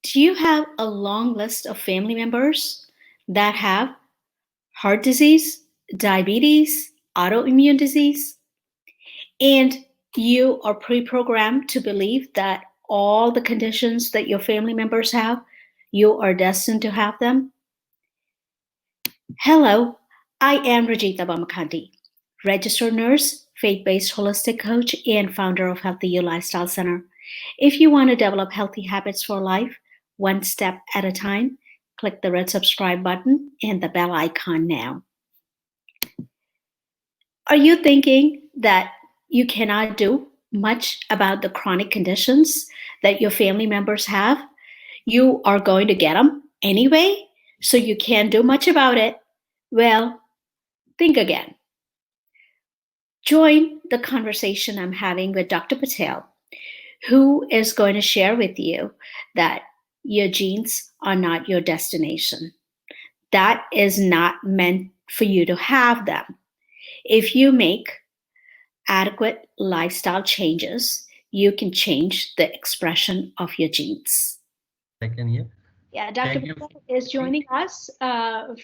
Do you have a long list of family members that have heart disease, diabetes, autoimmune disease, and you are pre-programmed to believe that all the conditions that your family members have, you are destined to have them? Hello, I am Rajitha Bommakanti, registered nurse, faith-based holistic coach, and founder of Healthy You Lifestyle Center. If you want to develop healthy habits for life, one step at a time, click the red subscribe button and the bell icon now. Are you thinking that you cannot do much about the chronic conditions that your family members have? You are going to get them anyway, so you can't do much about it. Well, think again. Join the conversation I'm having with Dr. Patel, who is going to share with you that your genes are not your destination. That is not meant for you to have them. If you make adequate lifestyle changes, you can change the expression of your genes. Yes, I can hear. Yeah, Dr. Thank you Patel for is having. joining us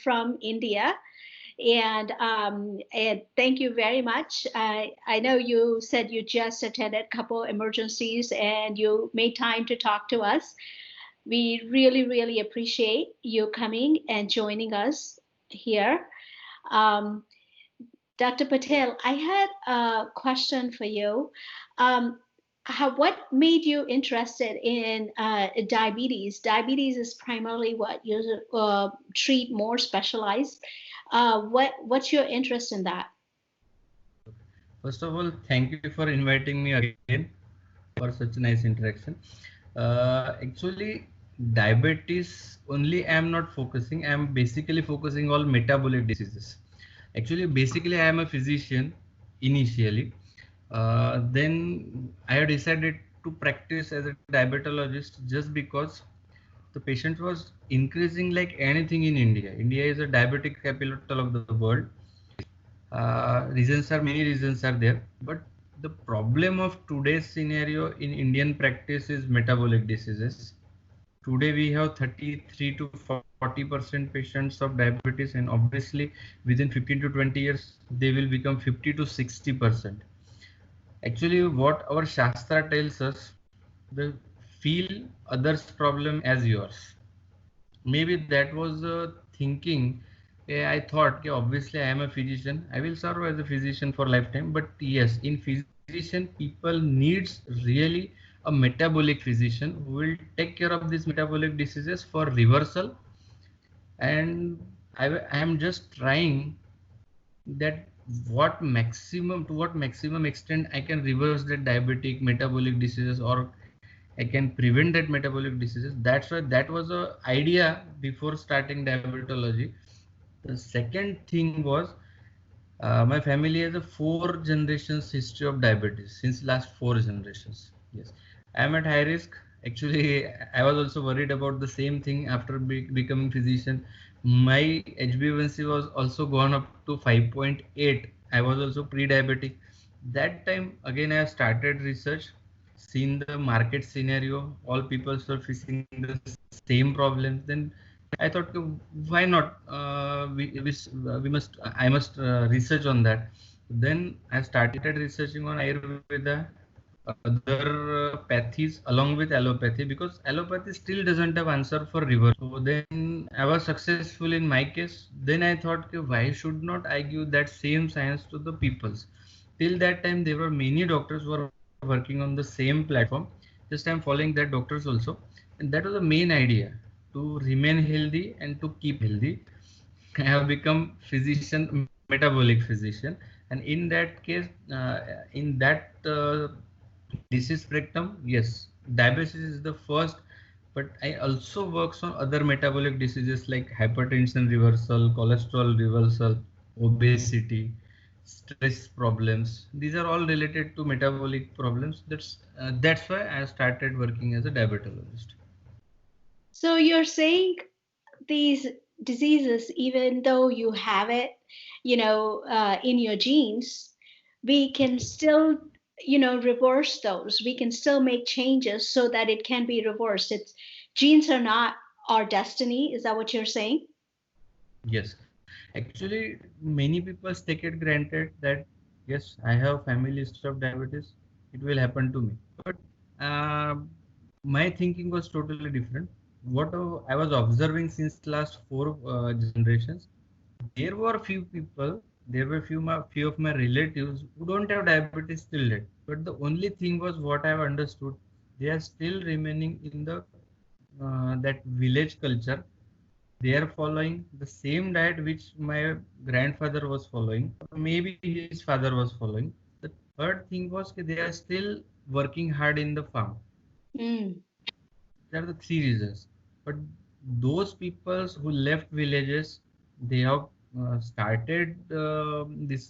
from India. And thank you very much. I know you said you just attended a couple emergencies and you made time to talk to us. We really, really appreciate you coming and joining us here. Um, Dr. Patel, I had a question for you. Um, what made you interested in diabetes? Diabetes is primarily what you treat more specialized. What's your interest in that? First of all, thank you for inviting me again for such a nice interaction. Actually, diabetes only I am not focusing. I am basically focusing on metabolic diseases. Actually, basically, I am a physician initially. Then I have decided to practice as a diabetologist just because the patient was increasing like anything in India. India is a diabetic capital of the world. Reasons are many reasons are there, but the problem of today's scenario in Indian practice is metabolic diseases. Today we have 33 to 40% patients of diabetes, and obviously within 15 to 20 years they will become 50 to 60%. Actually, what our Shastra tells us, the feel others problem as yours. Maybe that was the thinking. I thought, okay, obviously I am a physician, I will serve as a physician for lifetime. But yes, in physician people needs really a metabolic physician who will take care of these metabolic diseases for reversal. And I am just trying that what maximum extent I can reverse that diabetic metabolic diseases, or I can prevent that metabolic diseases. That's why that was a idea before starting diabetology. The second thing was, my family has a 4 generations history of diabetes since last 4 generations. Yes, I am at high risk. Actually, I was also worried about the same thing after becoming physician. My HbA1c was also gone up to 5.8. I was also pre-diabetic. That time again I have started research, seen the market scenario. All people were facing the same problems. Then I thought, "Okay, why not? We must. I must research on that." Then I started researching on Ayurveda, other pathies along with allopathy, because allopathy still doesn't have answer for reverse. So then I was successful in my case. Then I thought, okay, why should not I give that same science to the peoples? Till that time, there were many doctors who were working on the same platform. Just I'm following that doctors also, and that was the main idea, to remain healthy and to keep healthy. I have become physician, metabolic physician, and in that case, in that disease spectrum, yes, diabetes is the first, but I also works on other metabolic diseases like hypertension reversal, cholesterol reversal, obesity, stress problems. These are all related to metabolic problems. That's why I started working as a diabetologist. So you're saying these diseases, even though you have it, in your genes, we can still, reverse those. We can still make changes so that it can be reversed. It's genes are not our destiny. Is that what you're saying? Yes, actually, many people take it granted that yes, I have family history of diabetes, it will happen to me. But uh, my thinking was totally different. What I was observing since last four generations, there were few people, there were few of my relatives who don't have diabetes till date. But the only thing was what I have understood, they are still remaining in the that village culture. They are following the same diet which my grandfather was following, or maybe his father was following. The third thing was that they are still working hard in the farm. Mm. There are the three reasons. But those peoples who left villages, they have started this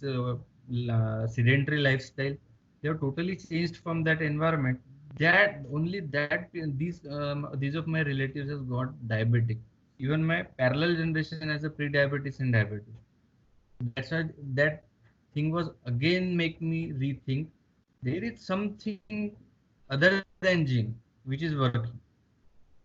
sedentary lifestyle. They have totally changed from that environment. That only that these of my relatives has got diabetic. Even my parallel generation has a pre-diabetes and diabetes. That's why that thing was again make me rethink. There is something other than gene which is working.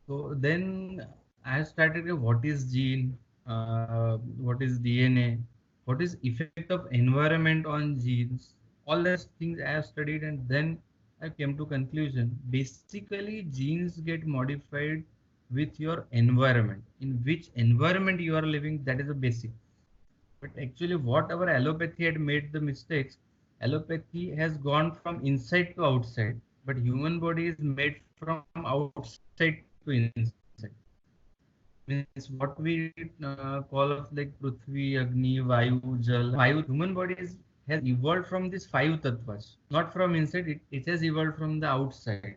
So then I started what is gene, what is DNA, what is effect of environment on genes. All those things I have studied, and then I came to conclusion. Basically, genes get modified with your environment. In which environment you are living, that is a basic. But actually, what our allopathy had made the mistakes, allopathy has gone from inside to outside, but human body is made from outside to inside. Means what we call of like Prithvi, Agni, Vayu, Jal. Human body has evolved from these five tattvas, not from inside. It has evolved from the outside.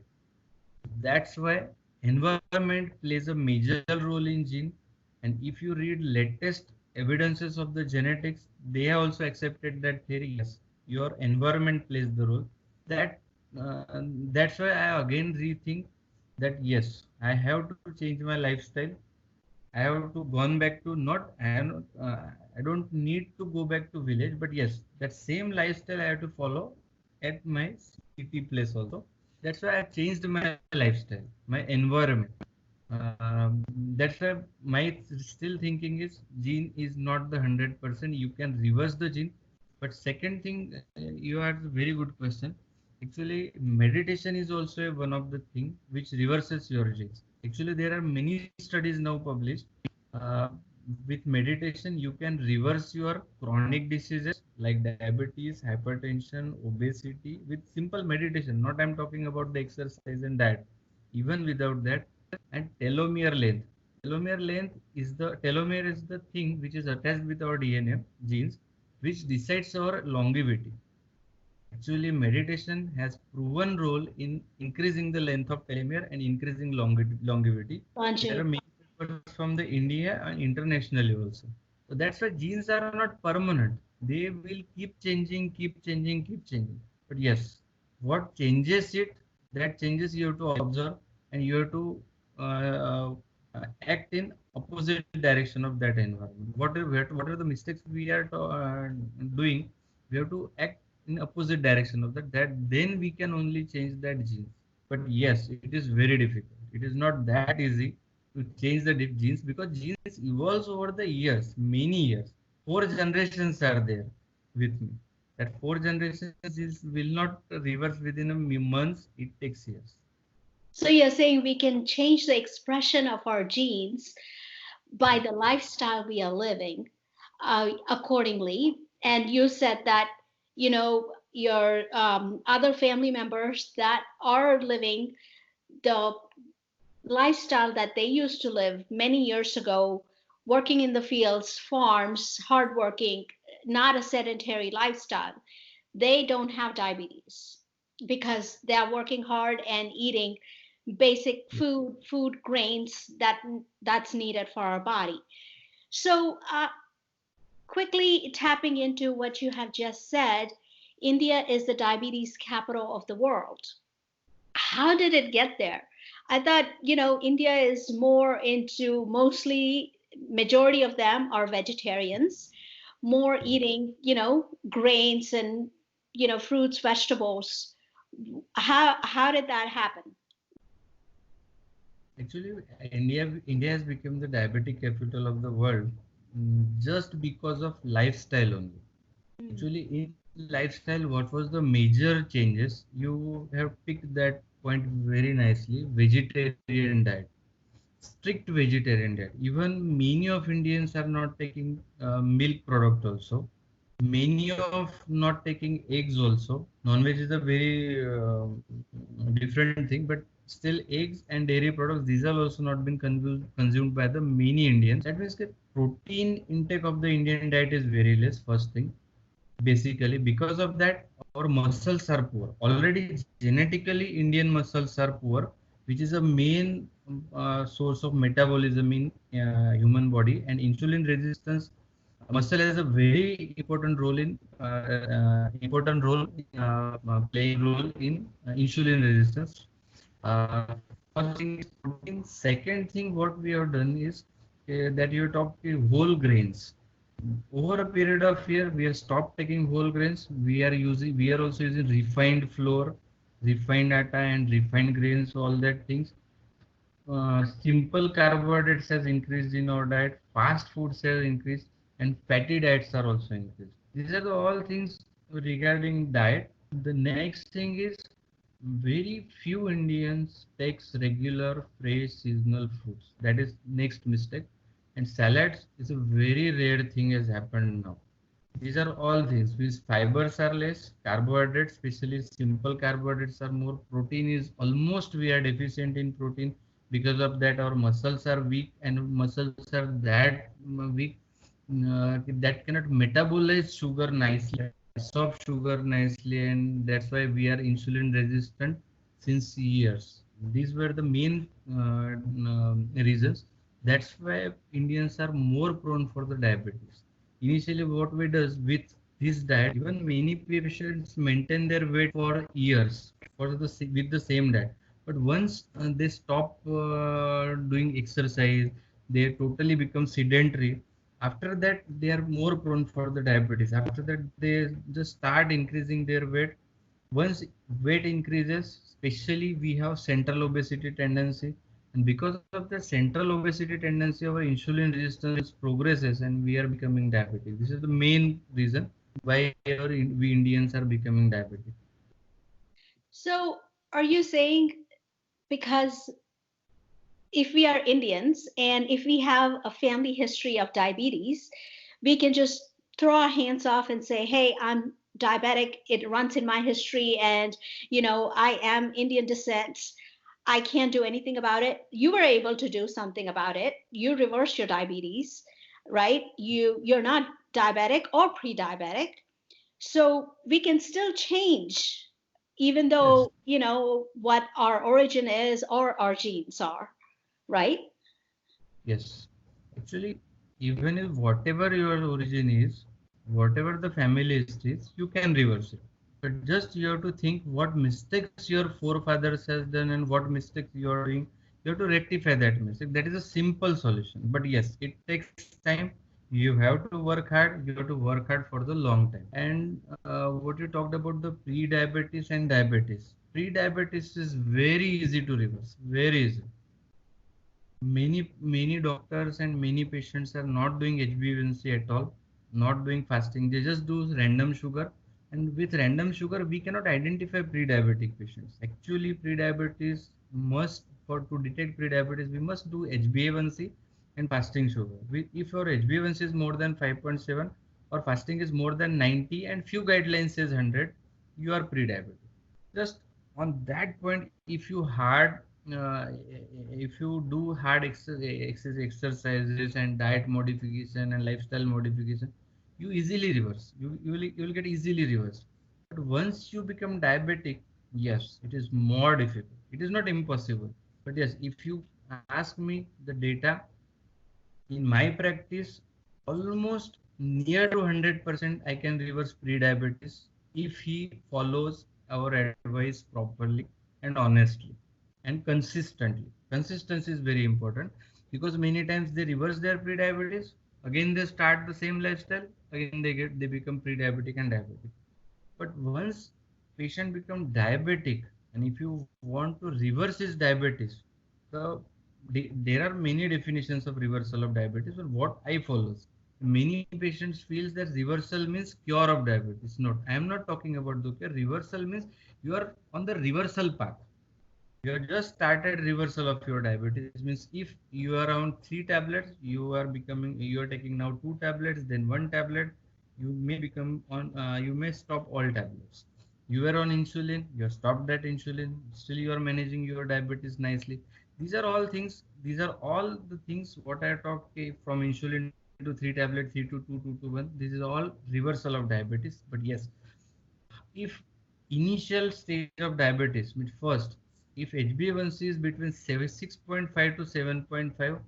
That's why environment plays a major role in gene. And if you read latest evidences of the genetics, they have also accepted that theory. Yes, your environment plays the role. That that's why I again rethink that yes, I have to change my lifestyle. I have to gone back to not I am not, I don't need to go back to village, but yes, that same lifestyle I have to follow at my city place also. That's why I changed my lifestyle, my environment. That's why my still thinking is gene is not the 100%. You can reverse the gene. But second thing, you asked a very good question. Actually, meditation is also one of the thing which reverses your genes. Actually, there are many studies now published. Uh, with meditation, you can reverse your chronic diseases like diabetes, hypertension, obesity with simple meditation. Not I'm talking about the exercise and diet. Even without that, and telomere length. Telomere length is the telomere is the thing which is attached with our DNA genes, which decides our longevity. Actually, meditation has proven role in increasing the length of telomere and increasing longevity. There are Sanjay. many papers from the India and internationally also. So that's why genes are not permanent. They will keep changing, keep changing. But yes, what changes it? That changes you have to observe, and you have to uh, act in opposite direction of that environment. Whatever the mistakes we are doing, we have to act in opposite direction of that. That then we can only change that genes. But yes, it is very difficult. It is not that easy to change the genes, because genes evolves over the years, many years. Four generations are there with me. That four generations will not reverse within a months. It takes years. So you're saying we can change the expression of our genes by the lifestyle we are living accordingly. And you said that, your other family members that are living the lifestyle that they used to live many years ago, working in the fields, farms, hardworking, not a sedentary lifestyle, they don't have diabetes because they are working hard and eating basic food grains that's needed for our body. So quickly tapping into what you have just said, India is the diabetes capital of the world. How did it get there? I thought, India is more into, mostly majority of them are vegetarians, more eating, grains and, fruits, vegetables. How did that happen? Actually, India has become the diabetic capital of the world, just because of lifestyle only. Mm, Actually, in lifestyle, what was the major changes? You have picked that point very nicely. Vegetarian diet, strict vegetarian diet. Even many of Indians are not taking milk product also. Many of not taking eggs also. Non-veg is a very different thing, but still eggs and dairy products, these are also not been consumed by the many Indians. That means that protein intake of the Indian diet is very less. First thing, basically because of that our muscles are poor. Already genetically Indian muscles are poor, which is a main source of metabolism in human body. And insulin resistance, muscle has a very important role in playing role in insulin resistance. First thing is protein. Second thing what we have done is that you talked whole grains. Over a period of year we have stopped taking whole grains. We are also using refined flour, refined atta and refined grains, all that things. Simple carbohydrates has increased in our diet, fast foods have increased, and fatty diets are also increased. These are the all things regarding diet. The next thing is very few Indians takes regular fresh seasonal fruits. That is next mistake. And salads is a very rare thing has happened now. These are all things which fibers are less, carbohydrates, especially simple carbohydrates are more, protein is almost we are deficient in protein. Because of that our muscles are weak, and muscles are that weak that cannot metabolize sugar nicely, absorb sugar nicely, and that's why we are insulin resistant since years. These were the main reasons. That's why Indians are more prone for the diabetes. Initially, what we does with this diet, even many patients maintain their weight for years with the same diet. But once they stop doing exercise, they totally become sedentary. After that, they are more prone for the diabetes. After that, they just start increasing their weight. Once weight increases, especially we have central obesity tendency, and because of the central obesity tendency our insulin resistance progresses and we are becoming diabetic. This is the main reason why we Indians are becoming diabetic. so, are you saying because if we are Indians and if we have a family history of diabetes, we can just throw our hands off and say, hey, I'm diabetic. It runs in my history. And, I am Indian descent. I can't do anything about it. You were able to do something about it. You reversed your diabetes, right? You're not diabetic or pre-diabetic. So we can still change even Yes, though, what our origin is or our genes are, right? yes. Actually, even if whatever your origin is, whatever the family history is, you can reverse it. But just you have to think what mistakes your forefathers has done and what mistakes you are doing. You have to rectify that mistake. That is a simple solution. But yes, it takes time. You have to work hard. You have to work hard for the long time. And what you talked about the pre-diabetes and diabetes. Pre-diabetes is very easy to reverse. Very easy. Many doctors and many patients are not doing HbA1c at all, not doing fasting. They just do random sugar, and with random sugar we cannot identify pre-diabetic patients. Actually, pre-diabetes must, for to detect pre-diabetes we must do HbA1c and fasting sugar. If your HbA1c is more than 5.7 or fasting is more than 90 and few guidelines says 100, you are pre-diabetic. Just on that point, if you do hard exercises and diet modification and lifestyle modification, you easily reverse. You will get easily reversed. But once you become diabetic, yes, it is more difficult. It is not impossible. But yes, if you ask me the data, in my practice, almost near to 100% I can reverse pre-diabetes if he follows our advice properly and honestly and consistently. Consistency is very important, because many times they reverse their pre-diabetes, again they start the same lifestyle, again they become pre-diabetic and diabetic. But once patient become diabetic, and if you want to reverse his diabetes, the there are many definitions of reversal of diabetes, but what I follows, many patients feels that reversal means cure of diabetes. Not, I am not talking about the cure. Reversal means you are on the reversal path. You have just started reversal of your diabetes. Means if you are on 3 tablets, you are taking now 2 tablets, then 1 tablet. You may become on. You may stop all tablets. You were on insulin. You have stopped that insulin. Still, you are managing your diabetes nicely. These are all things. These are all the things what I talk, from insulin to 3 tablets, 3 to 2 to 1. This is all reversal of diabetes. But yes, if initial stage of diabetes means first, if HbA1c is between 6.5 to 7.5,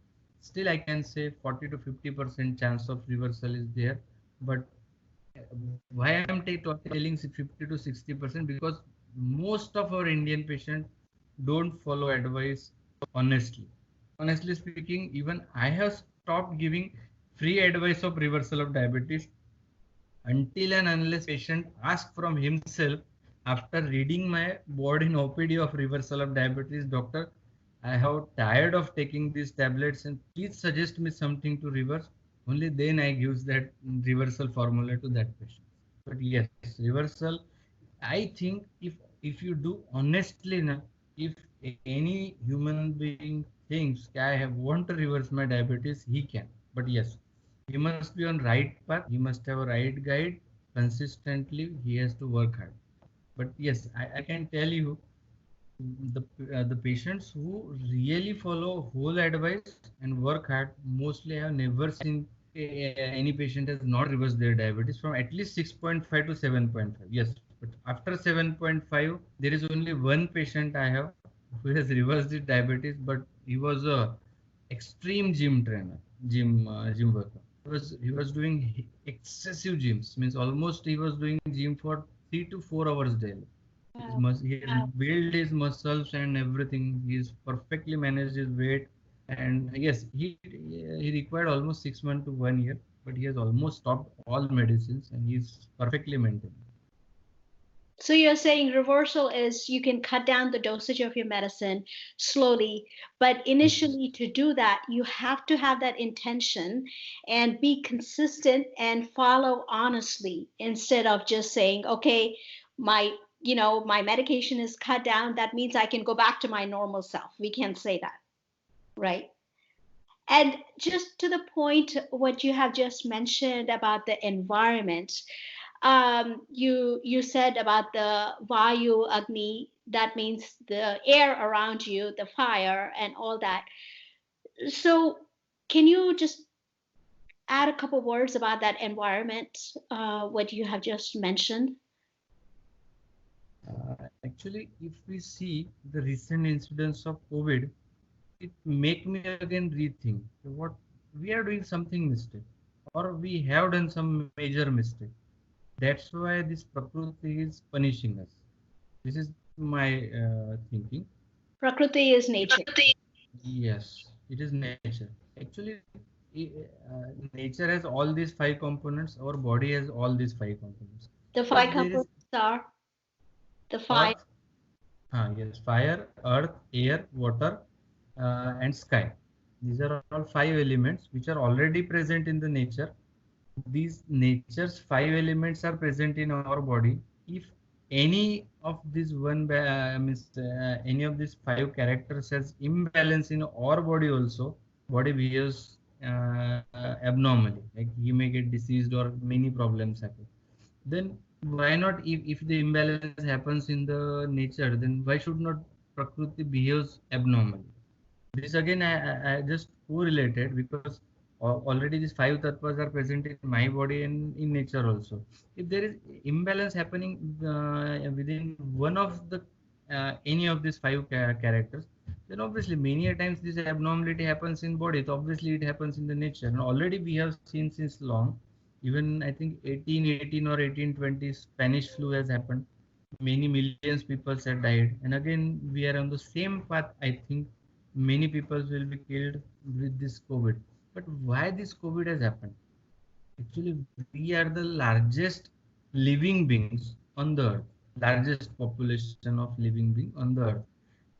still I can say 40 to 50% chance of reversal is there. But why I'm telling 50 to 60%, because most of our Indian patients don't follow advice honestly. Honestly speaking, even I have stopped giving free advice of reversal of diabetes until and unless patient asks from himself after reading my board in OPD of reversal of diabetes, doctor, I have tired of taking these tablets and please suggest me something to reverse. Only then I use that reversal formula to that patient. But yes, reversal, I think if you do honestly now, if any human being thinks I have want to reverse my diabetes, he can. But yes, he must be on right path. He must have a right guide consistently. He has to work hard. But yes, I can tell you the patients who really follow whole advice and work hard, mostly I have never seen any patient has not reversed their diabetes from at least 6.5 to 7.5. Yes, but after 7.5 there is only one patient I have who has reversed his diabetes, but he was a extreme gym trainer, gym worker. He was doing excessive gyms, means almost he was doing gym for 3 to 4 hours daily. Wow. He has built his muscles and everything. He's perfectly managed his weight. And yes, he required almost 6 months to 1 year, but he has almost stopped all medicines and he's perfectly maintained. So you're saying reversal is you can cut down the dosage of your medicine slowly, but Yes. initially to do that, you have to have that intention and be consistent and follow honestly instead of just saying, okay, my my medication is cut down. That means I can go back to my normal self. We can't say that, right? And just to the point, what you have just mentioned about the environment, you said about the vayu agni. That means the air around you, the fire, and all that. So, can you just add a couple words about that environment? What you have just mentioned. Actually, if we see the recent incidents of COVID, it make me again rethink what we are doing something mistake, or we have done some major mistake. That's why this Prakriti is punishing us. This is my thinking. Prakriti is nature. Yes, it is nature. Actually, nature has all these 5 components. Our body has all these 5 components. The If five there is components are the fire. earth, yes, fire, earth, air, water, and sky. These are all 5 elements which are already present in the nature. These nature's 5 elements are present in our body. If any of these any of these 5 characters has imbalance in our body also, body behaves abnormally, like he may get diseased or many problems happen. Then why not, if the imbalance happens in the nature, then why should not Prakriti behaves abnormally? This again I just correlated because already these 5 tattvas are present in my body and in nature also. If there is imbalance happening within one of the any of these 5 characters, then obviously many a times this abnormality happens in body. So obviously it happens in the nature. And already we have seen since long. Even I think 1818 or 1820 Spanish flu has happened. Many millions people have died, and again we are on the same path. I think many people will be killed with this COVID. But why this COVID has happened? Actually, we are the largest living beings on the earth, largest population of living being on the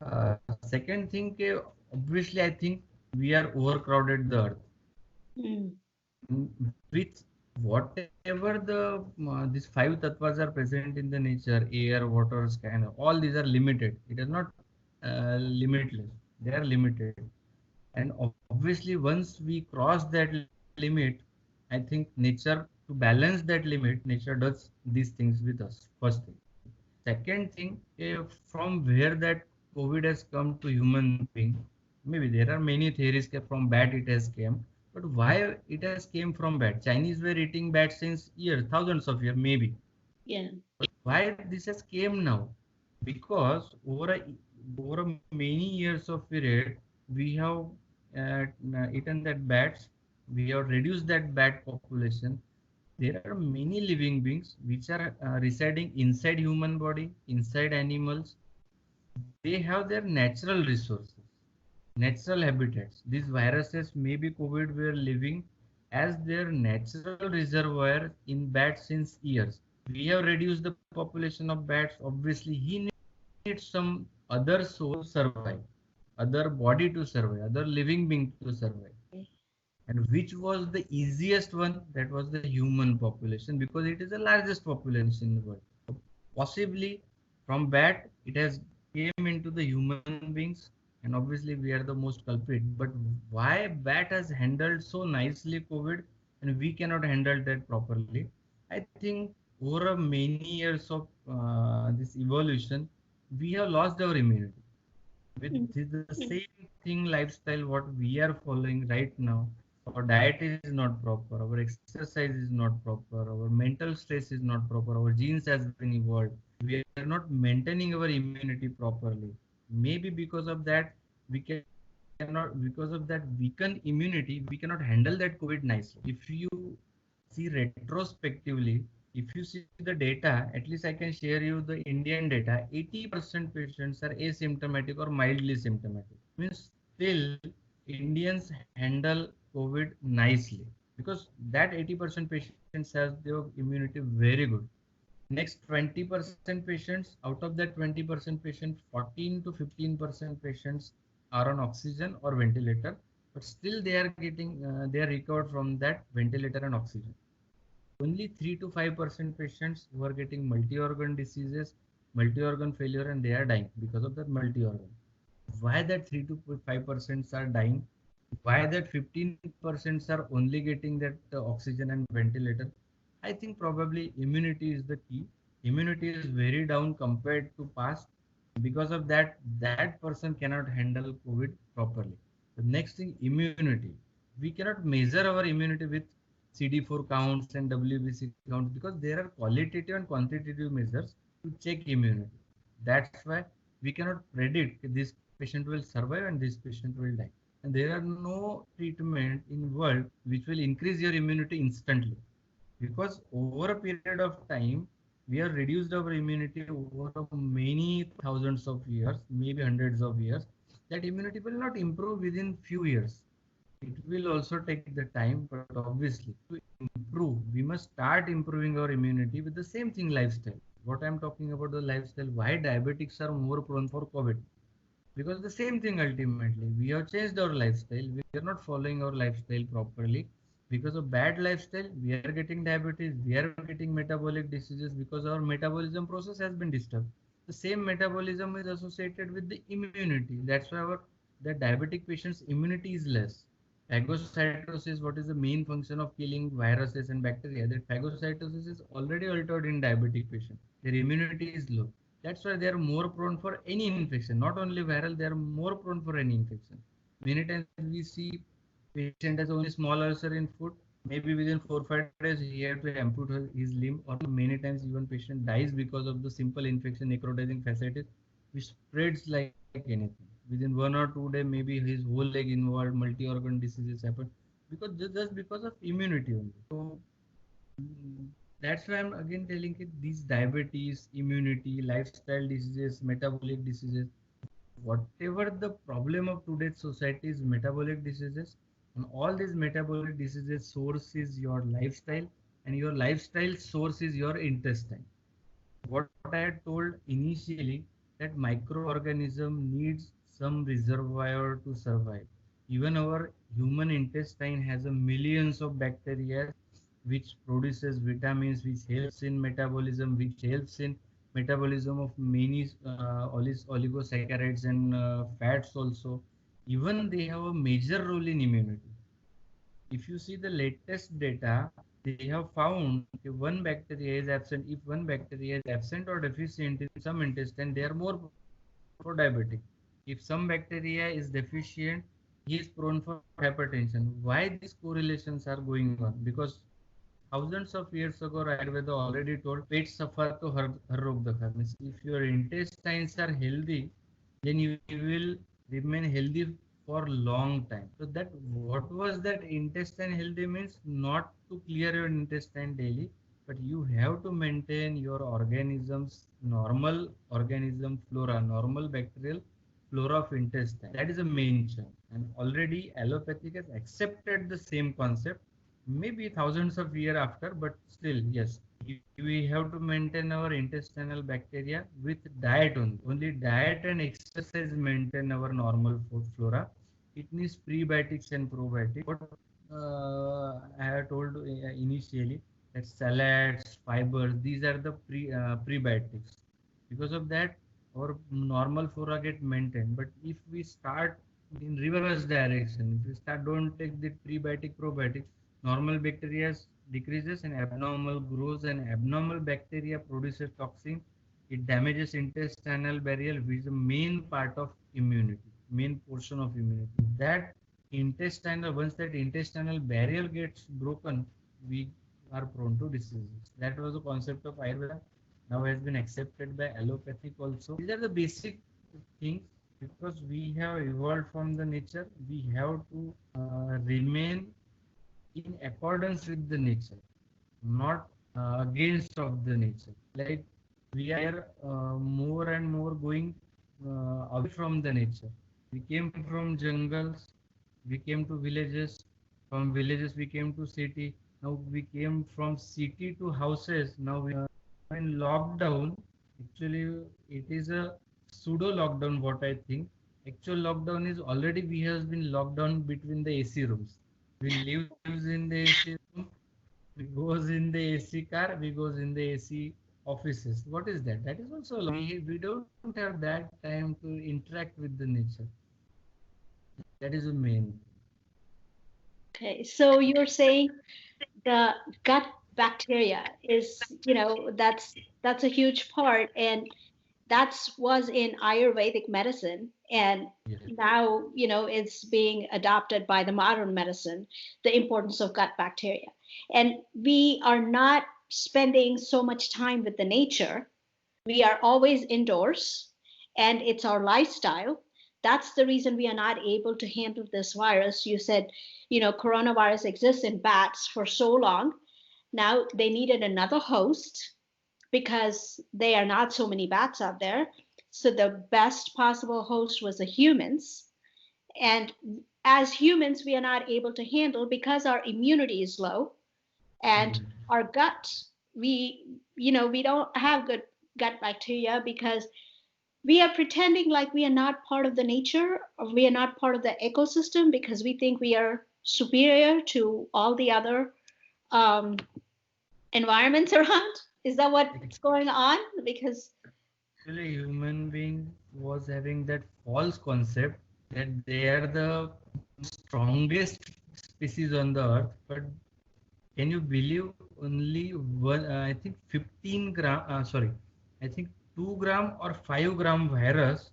earth. Second thing, obviously I think we are overcrowded the earth. Mm. With whatever these five tattvas are present in the nature, air, water, sky, and all these are limited. It is not limitless. They are limited. And obviously, once we cross that limit, I think nature, to balance that limit, nature does these things with us. First thing. Second thing, from where that COVID has come to human being, maybe there are many theories that from bat it has came, but why it has came from bat? Chinese were eating bat since years, thousands of years, maybe. Yeah. But why this has came now? Because over a many years of period, we have eaten that bats. We have reduced that bat population. There are many living beings which are residing inside human body, inside animals. They have their natural resources, natural habitats. These viruses, maybe COVID, were living as their natural reservoir in bats since years. We have reduced the population of bats. Obviously, he needs some other soul to survive, other body to survive, other living being to survive. And which was the easiest one? That was the human population, because it is the largest population in the world. Possibly from bat it has came into the human beings, and obviously we are the most culprit. But why bat has handled so nicely COVID and we cannot handle that properly? I think over a many years of this evolution, we have lost our immunity with Mm. the same thing lifestyle what we are following right now. Our diet is not proper, our exercise is not proper, our mental stress is not proper, our genes has been evolved, we are not maintaining our immunity properly. Maybe because of that, we cannot, because of that weakened immunity, we cannot handle that COVID nicely. If you see retrospectively, if you see the data, at least I can share you the Indian data, 80% patients are asymptomatic or mildly symptomatic. Means still Indians handle COVID nicely, because that 80% patients has their immunity very good. Next 20% patients, out of that 20% patient, 14 to 15% patients are on oxygen or ventilator, but still they are recovered from that ventilator and oxygen. Only 3 to 5% patients who are getting multi-organ diseases, multi-organ failure, and they are dying because of that multi-organ. Why that 3 to 5% are dying? Why that 15% are only getting that oxygen and ventilator? I think probably immunity is the key. Immunity is very down compared to past. Because of that, that person cannot handle COVID properly. The next thing, immunity. We cannot measure our immunity with CD4 counts and WBC counts, because there are qualitative and quantitative measures to check immunity. That's why we cannot predict this patient will survive and this patient will die. And there are no treatment in world which will increase your immunity instantly, because over a period of time we have reduced our immunity over many thousands of years, maybe hundreds of years. That immunity will not improve within few years. It will also take the time, but obviously to improve, we must start improving our immunity with the same thing, lifestyle. What I'm talking about, the lifestyle. Why diabetics are more prone for COVID? Because the same thing, ultimately we have changed our lifestyle, we are not following our lifestyle properly. Because of bad lifestyle, we are getting diabetes, we are getting metabolic diseases, because our metabolism process has been disturbed. The same metabolism is associated with the immunity. That's why our the diabetic patients immunity is less. Phagocytosis, what is the main function of killing viruses and bacteria, that phagocytosis is already altered in diabetic patients. Their immunity is low. That's why they are more prone for any infection, not only viral, they are more prone for any infection. Many times we see patient has only small ulcer in foot, maybe within 4 5 days he had to amputate his limb, or many times even patient dies because of the simple infection, necrotizing fasciitis, which spreads like anything. Within 1 or 2 days, maybe his whole leg involved, multi-organ diseases happen, because just because of immunity only. So that's why I'm again telling you, these diabetes, immunity, lifestyle diseases, metabolic diseases, whatever the problem of today's society is metabolic diseases, and all these metabolic diseases source is your lifestyle, and your lifestyle source is your intestine. What I had told initially, that microorganism needs some reservoir to survive. Even our human intestine has a millions of bacteria which produces vitamins, which helps in metabolism, which helps in metabolism of many oligosaccharides and fats also. Even they have a major role in immunity. If you see the latest data, they have found if one bacteria is absent, if one bacteria is absent or deficient in some intestine, they are more prone for diabetic. If some bacteria is deficient, he is prone for hypertension. Why these correlations are going on? Because thousands of years ago, Ayurveda already told पेट सफा तो हर रोग दखा. Means if your intestines are healthy, then you will remain healthy for long time. So that what was that intestine healthy means not to clear your intestine daily, but you have to maintain your organism's normal organism flora, normal bacterial flora of intestine. That is a main chunk. And already allopathic has accepted the same concept maybe thousands of years after, but still yes, we have to maintain our intestinal bacteria with diet only. Only diet and exercise maintain our normal food flora. It needs prebiotics and probiotics. What I have told initially, that salads, fibers, these are the prebiotics. Because of that, our normal flora get maintained. But if we start in reverse direction, if we start don't take the prebiotic probiotics, normal bacteria decreases and abnormal grows, and abnormal bacteria produces toxin. It damages intestinal barrier, which is the main part of immunity, main portion of immunity. That intestinal, once that intestinal barrier gets broken, we are prone to diseases. That was the concept of Ayurveda. Now has been accepted by allopathic also. These are the basic things. Because we have evolved from the nature, we have to remain in accordance with the nature, not against of the nature. Like we are more and more going away from the nature. We came from jungles, we came to villages, from villages we came to city. Now we came from city to houses. Now we are in lockdown. Actually, it is a pseudo lockdown. What I think, actual lockdown is already we have been locked down between the AC rooms. We lives in the AC room, we goes in the AC car, we goes in the AC offices. What is that? That is also we don't have that time to interact with the nature. That is the main. Okay, so you're saying the gut bacteria is, that's a huge part, and that's was in Ayurvedic medicine, and Yes. now it's being adopted by the modern medicine, the importance of gut bacteria. And we are not spending so much time with the nature. We are always indoors, and it's our lifestyle. That's the reason we are not able to handle this virus. You said, coronavirus exists in bats for so long. Now they needed another host because there are not so many bats out there. So the best possible host was the humans. And as humans, we are not able to handle because our immunity is low, and Mhm. our gut, we don't have good gut bacteria because we are pretending like we are not part of the nature, or we are not part of the ecosystem, because we think we are superior to all the other um, environments around. Is that what's going on? Because Actually, human being was having that false concept that they are the strongest species on the earth. But can you believe only one? I think 15 gram. Sorry, I think 2 gram or 5 gram virus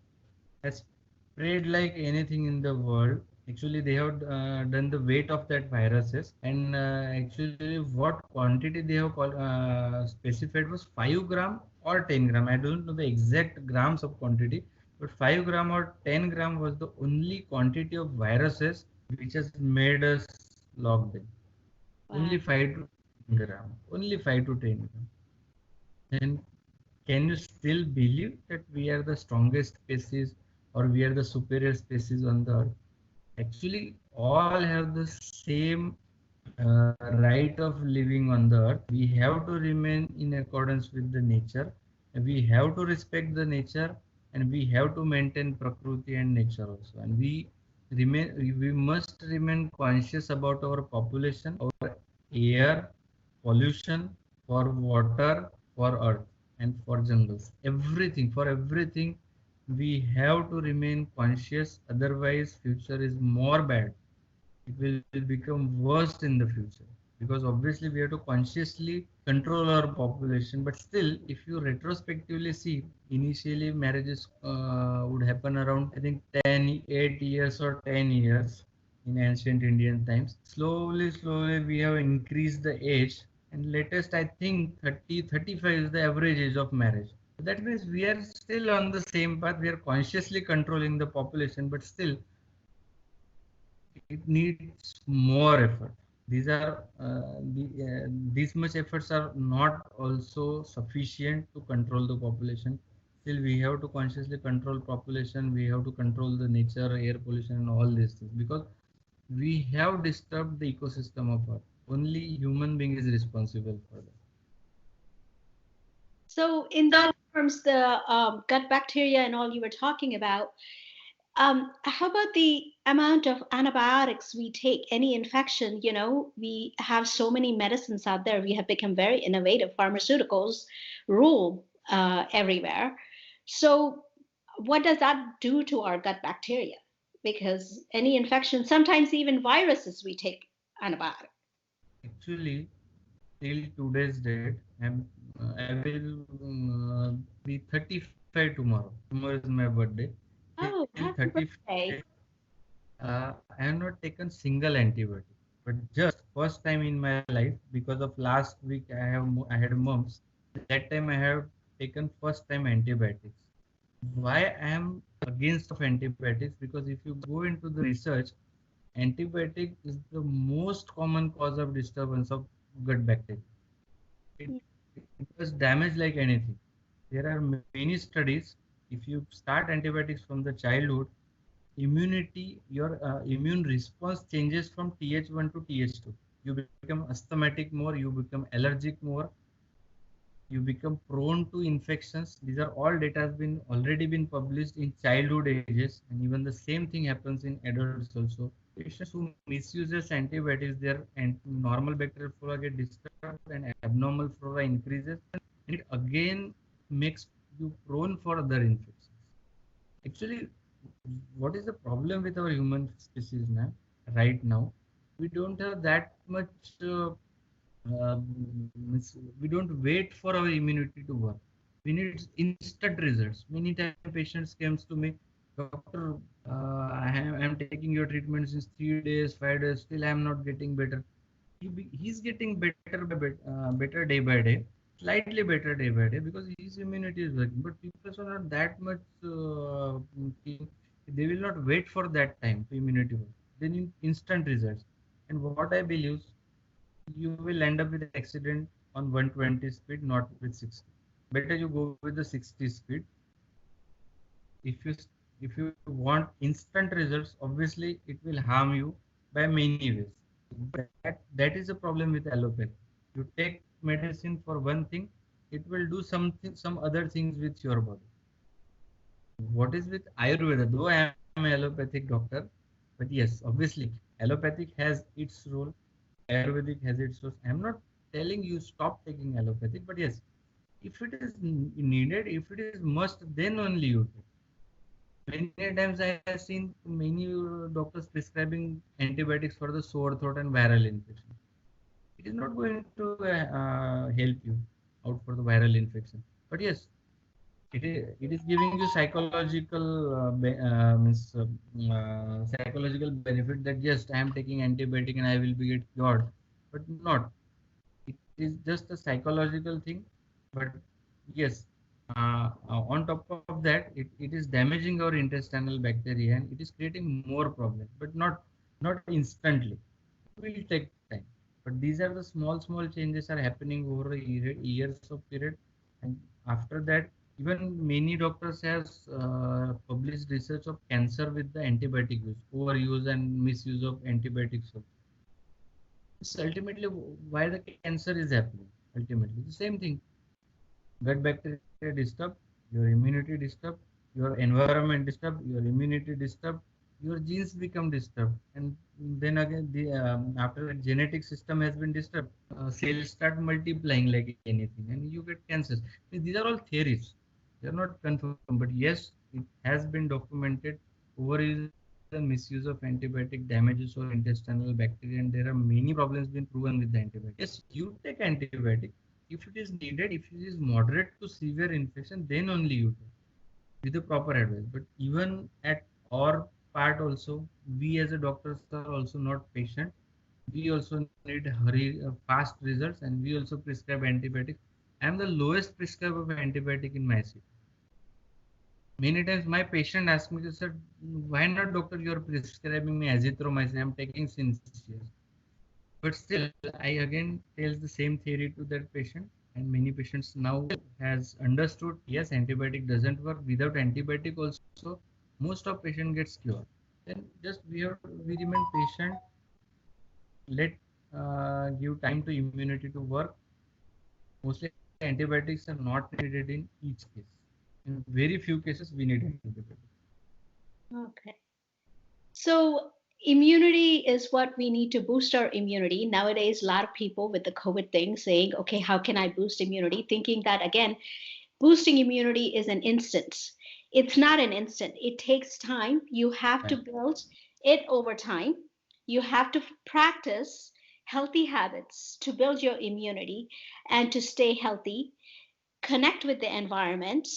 has spread like anything in the world. Actually, they have done the weight of that viruses, and actually, what quantity they have specified was 5 gram or 10 gram. I don't know the exact grams of quantity, but 5 gram or 10 gram was the only quantity of viruses which has made us locked in. Only wow. 5 to 10 gram. Only 5 to 10 gram. Then can you still believe that we are the strongest species or we are the superior species on the earth? Actually, all have the same right of living on the earth. We have to remain in accordance with the nature. We have to respect the nature, and we have to maintain prakriti and nature also, and we must remain conscious about our population, our air pollution, for water, for earth, and for jungles, everything, for everything we have to remain conscious, otherwise future is more bad. It will become worst in the future, because obviously we have to consciously control our population. But still, if you retrospectively see, initially marriages would happen around, I think, 8 years or 10 years in ancient Indian times. Slowly we have increased the age, and latest I think 30-35 is the average age of marriage. That means we are still on the same path. We are consciously controlling the population, but still it needs more effort. These much efforts are not also sufficient to control the population. Still, we have to consciously control population. We have to control the nature, air pollution, and all these things, because we have disturbed the ecosystem of Earth. Only human being is responsible for that. So, in that terms, the gut bacteria and all you were talking about, how about the amount of antibiotics we take? Any infection, we have so many medicines out there. We have become very innovative. Pharmaceuticals rule everywhere. So, what does that do to our gut bacteria? Because any infection, sometimes even viruses, we take antibiotics. Actually, till today's date, I will be 35 tomorrow. Tomorrow is my birthday. Till Oh, happy 35, birthday. I have not taken single antibiotic. But just first time in my life, because of last week I had mumps. That time I have taken first time antibiotics. Why I am against of antibiotics? Because if you go into the research, antibiotic is the most common cause of disturbance of gut bacteria. It, it does damage like anything. There are many studies. If you start antibiotics from the childhood, your immune response changes from Th1 to Th2. You become asthmatic more, you become allergic more, you become prone to infections. These are all data has been already been published in childhood ages, and even the same thing happens in adults also. Patients who misuses antibiotics, their normal bacterial flora get disturbed and abnormal flora increases, and it again makes you prone for other infections. Actually, what is the problem with our human species now? Right now, we don't have that much. We don't wait for our immunity to work. We need instant results. Many times patients comes to me, doctor, I'm taking your treatment since 3 days, 5 days, still I'm not getting better. He's getting better day by day, slightly better day by day, because his immunity is working. But people are not that much keen. They will not wait for that time to immunity work. They need instant results. And what I believe, you will end up with accident on 120 speed, not with 60. Better you go with the 60 speed. If you want instant results, obviously it will harm you by many ways. That is a problem with allopathy. You take medicine for one thing, it will do some other things with your body. What is with Ayurveda? Though I am an allopathic doctor, but yes, obviously allopathic has its role, Ayurvedic has its role. I am not telling you stop taking allopathic, but yes, if it is needed, if it is must, then only you take. Many times I have seen many doctors prescribing antibiotics for the sore throat and viral infection. It is not going to help you out for the viral infection. But yes, it is giving you psychological benefit, that yes, I am taking antibiotic and I will be get cured, but not. It is just a psychological thing. But yes, on top of that, it is damaging our intestinal bacteria, and it is creating more problems, but not instantly. It will take time. But these are the small changes are happening over a years of period. And after that, even many doctors has published research of cancer with the antibiotic use, overuse and misuse of antibiotics. It's ultimately why the cancer is happening. Ultimately, the same thing. Gut bacteria disturbed, your immunity disturbed. your environment disturbed, your immunity disturbed, your genes become disturbed, and then again after that genetic system has been disturbed, cells start multiplying like anything, and you get cancers. These are all theories; they are not confirmed. But yes, it has been documented overuse and misuse of antibiotic damages or intestinal bacteria, and there are many problems been proven with the antibiotic. Yes, you take antibiotic if it is needed. If it is moderate to severe infection, then only you take with the proper advice. But even at our part also, we as a doctors are also not patient. We also need fast results, and we also prescribe antibiotics. I am the lowest prescriber of antibiotic in my city. Many times my patient asks me, sir, why not doctor, you are prescribing me azithromycin, I am taking since years. But still, I again tells the same theory to that patient, and many patients now has understood, yes, antibiotic doesn't work. Without antibiotic also, most of patient gets cured. Then just we remain patient, let give time to immunity to work. Mostly antibiotics are not needed in each case. In very few cases, we need antibiotics. Okay. So, immunity is what we need to boost our immunity. Nowadays, a lot of people with the COVID thing saying, okay, how can I boost immunity? Thinking that, again, boosting immunity is an instant. It's not an instant, it takes time. You have to Right. build it over time. You have to practice healthy habits to build your immunity and to stay healthy, connect with the environment,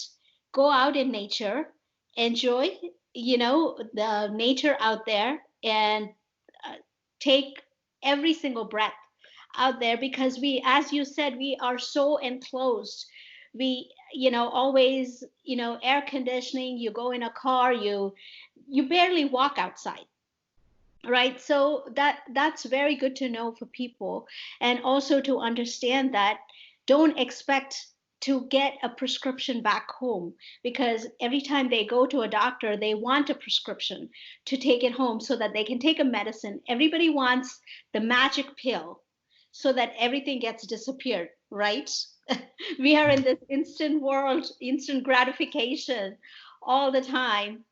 go out in nature, enjoy, the nature out there, and uh, take every single breath out there, because we, as you said, we are so enclosed. We, always, air conditioning, you go in a car, you barely walk outside, right? So that's very good to know for people, and also to understand that don't expect to get a prescription back home, because every time they go to a doctor they want a prescription to take it home so that they can take a medicine. Everybody wants the magic pill so that everything gets disappeared, right? We are in this instant world, instant gratification all the time.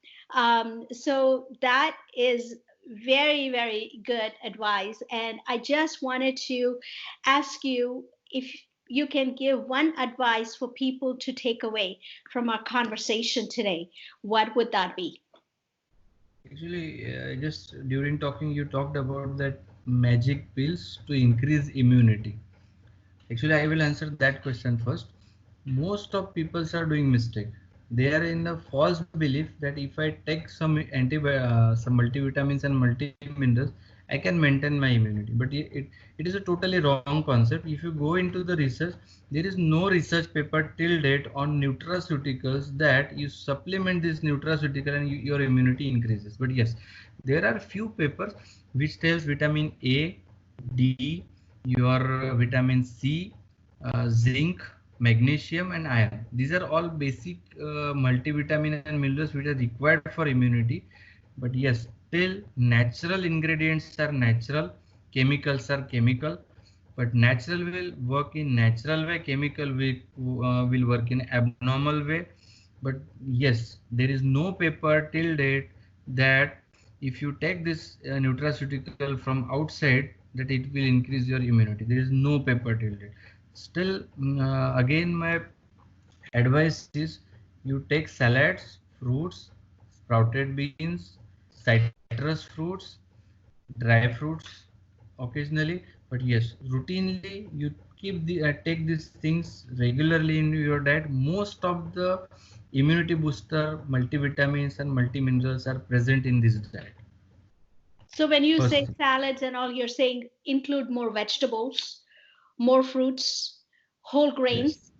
So that is very, very good advice. And I just wanted to ask you if you can give one advice for people to take away from our conversation today. What would that be? Actually, just during talking, you talked about that magic pills to increase immunity. Actually, I will answer that question first. Most of people are doing mistake. They are in the false belief that if I take some multivitamins and multi-minerals, I can maintain my immunity. But it is a totally wrong concept. If you go into the research, there is no research paper till date on nutraceuticals that you supplement this nutraceutical and your immunity increases. But yes, there are few papers which tells vitamin A, D, your vitamin C, zinc, magnesium, and iron. These are all basic multivitamin and minerals which are required for immunity. But yes, still natural ingredients are natural, chemicals are chemical. But natural will work in natural way, chemical will work in abnormal way. But yes, there is no paper till date that if you take this nutraceutical from outside that it will increase your immunity. There is no paper till date. Still, again my advice is you take salads, fruits, sprouted beans, citrus fruits, dry fruits occasionally. But yes, routinely you take these things regularly in your diet. Most of the immunity booster multivitamins and multiminerals are present in this diet. So when you First say thing. salads and all, you're saying include more vegetables, more fruits, whole grains Yes,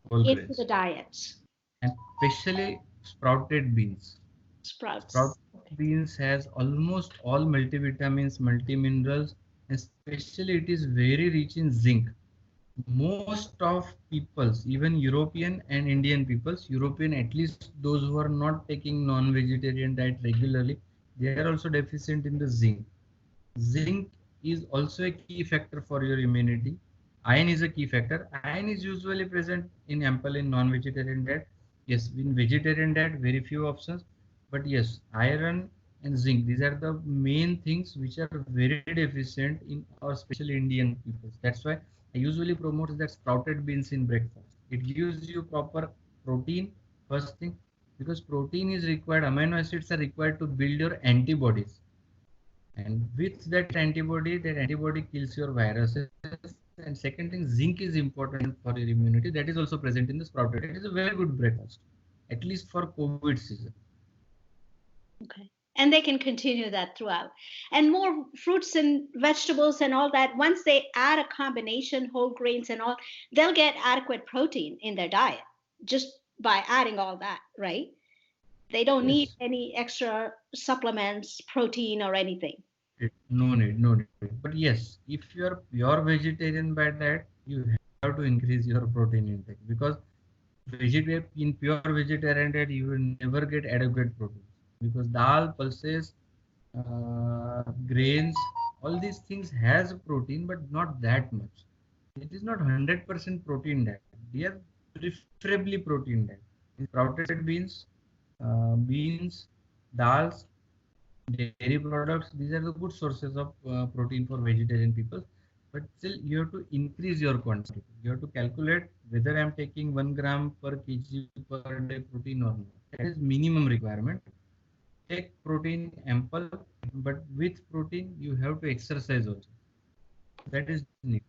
whole into grains the diet. and especially sprouted beans. Sprouts. Sprouted beans has almost all multivitamins, multiminerals, especially it is very rich in zinc. Most of peoples, even European and Indian peoples, European at least those who are not taking non-vegetarian diet regularly, they are also deficient in the zinc. Zinc is also a key factor for your immunity. Iron is a key factor. Iron is usually present in ample in non-vegetarian diet. Yes, in vegetarian diet, very few options. But yes, iron and zinc, these are the main things which are very deficient in our especially Indian people. That's why I usually promote that sprouted beans in breakfast. It gives you proper protein, first thing, because protein is required, amino acids are required to build your antibodies. And with that antibody kills your viruses. And second thing, zinc is important for your immunity. That is also present in the sprouted. It is a very good breakfast, at least for COVID season. Okay. And they can continue that throughout. And more fruits and vegetables and all that, once they add a combination, whole grains and all, they'll get adequate protein in their diet just by adding all that, right? They don't need Yes, any extra supplements, protein, or anything. no need. But yes, if you are pure vegetarian by that, you have to increase your protein intake because in pure vegetarian diet you will never get adequate protein because dal, pulses, grains, all these things has protein, but not that much. It is not 100% protein diet. They are preferably protein diet. In sprouted beans, beans, dals, dairy products, these are the good sources of protein for vegetarian people. But still, you have to increase your quantity. You have to calculate whether I am taking 1 gram per kg per day protein or not. That is minimum requirement. Take protein ample, but with protein you have to exercise also. That is needed.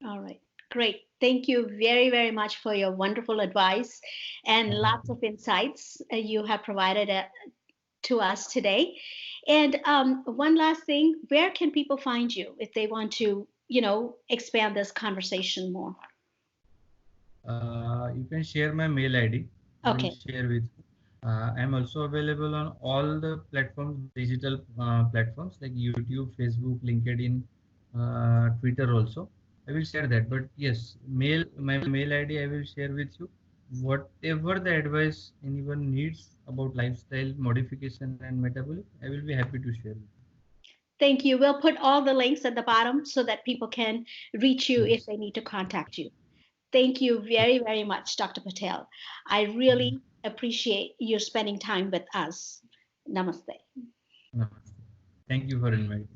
All right. Great. Thank you very, very much for your wonderful advice and lots of insights you have provided to us today. And one last thing, where can people find you if they want to, expand this conversation more? You can share my mail ID. I will Okay. share with you. I am also available on all the platforms, digital platforms like YouTube, Facebook, LinkedIn, Twitter also. I will share that. But yes, my mail ID I will share with you. Whatever the advice anyone needs about lifestyle modification and metabolic, I will be happy to share with Thank you. We'll put all the links at the bottom so that people can reach you you. if Yes. they need to contact you. Thank you Sure. very, very much, Dr. Patel. I really appreciate you spending time with us. Namaste. Namaste. Thank you for inviting.